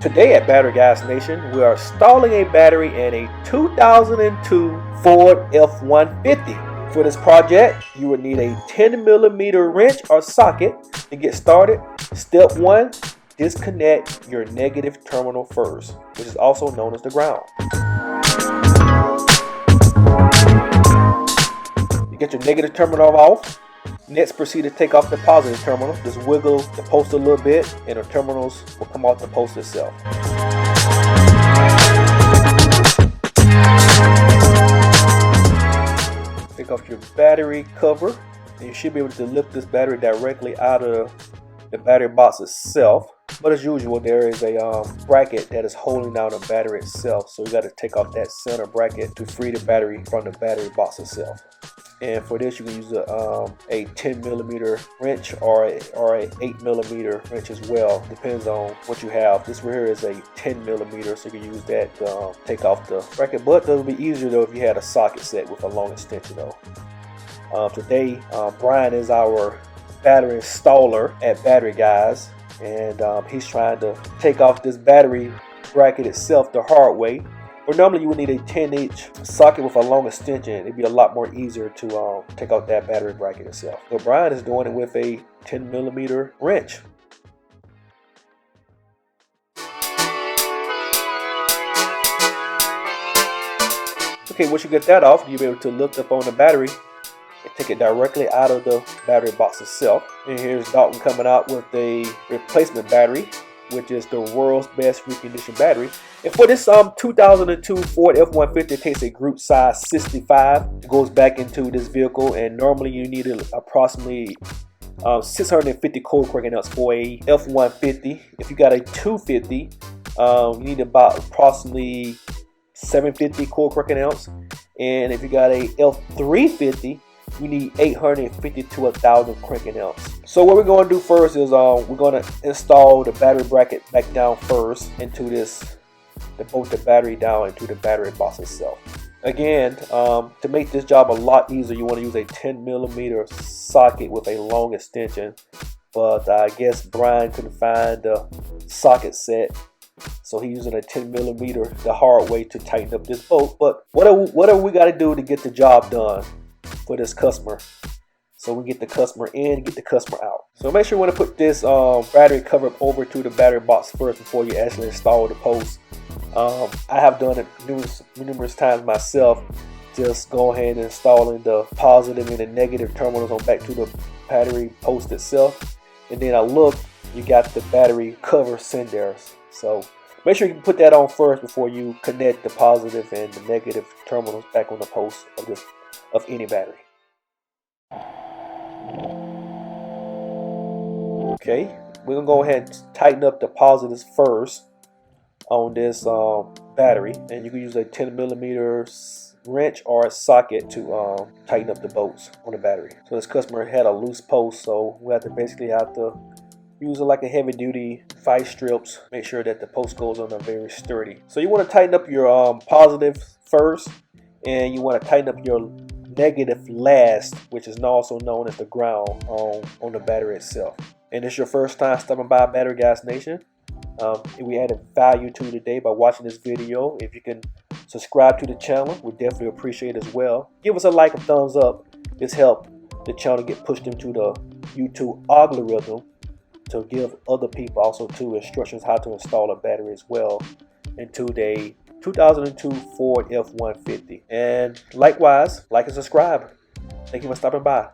Today at Battery Guyz Nation, we are installing a battery in a 2002 Ford F-150. For this project, you will need a 10mm wrench or socket. To get started, step 1, disconnect your negative terminal first, which is also known as the ground. You get your negative terminal off. Next, proceed to take off the positive terminal. Just wiggle the post a little bit and the terminals will come off the post itself. Take off your battery cover and you should be able to lift this battery directly out of the battery box itself. But as usual, there is a bracket that is holding down the battery itself. So you got to take off that center bracket to free the battery from the battery box itself. And for this, you can use a 10mm wrench or a 8mm wrench as well. Depends on what you have. This right here is a 10mm, so you can use that to take off the bracket. But it would be easier though if you had a socket set with a long extension though. Today, Brian is our battery installer at Battery Guyz, and he's trying to take off this battery bracket itself the hard way. Or normally you would need a 10-inch socket with a long extension. It'd be a lot more easier to take out that battery bracket itself. So Brian is doing it with a 10mm wrench. Okay, once you get that off, you'll be able to lift up on the battery and take it directly out of the battery box itself. And here's Dalton coming out with a replacement battery, which is the world's best reconditioned battery. And for this 2002 Ford F-150, it takes a group size 65. It goes back into this vehicle, and normally you need approximately 650 cold cracking ounce for a F-150. If you got a 250, you need about approximately 750 cold cracking ounce. And if you got a F-350, you need 850 to 1,000 cranking ounce. So what we're going to do first is we're going to install the battery bracket back down first into this, to bolt the battery down into the battery box itself. Again, to make this job a lot easier, you want to use a 10mm socket with a long extension. But I guess Brian couldn't find the socket set, so he's using a 10mm the hard way to tighten up this bolt. But whatever we got to do to get the job done for this customer, so we get the customer in, get the customer out. So make sure you want to put this battery cover over to the battery box first before you actually install the post. I have done it numerous times myself. Just go ahead and installing the positive and the negative terminals on back to the battery post itself, and then you got the battery cover in there. So make sure you can put that on first before you connect the positive and the negative terminals back on the post of any battery. Okay, we're gonna go ahead and tighten up the positives first on this battery, and you can use a 10mm wrench or a socket to tighten up the bolts on the battery. So this customer had a loose post, so we have to use it like a heavy duty vice strips. Make sure that the post goes on very sturdy. So you want to tighten up your positive first, and you want to tighten up your negative last, which is also known as the ground on the battery itself. And it's your first time stopping by Battery Guyz Nation, if we added value to you today by watching this video, if you can subscribe to the channel, we definitely appreciate it as well. Give us a like and thumbs up. This helps the channel get pushed into the YouTube algorithm to give other people also too instructions how to install a battery as well into the 2002 Ford F-150. And likewise, like and subscribe. Thank you for stopping by.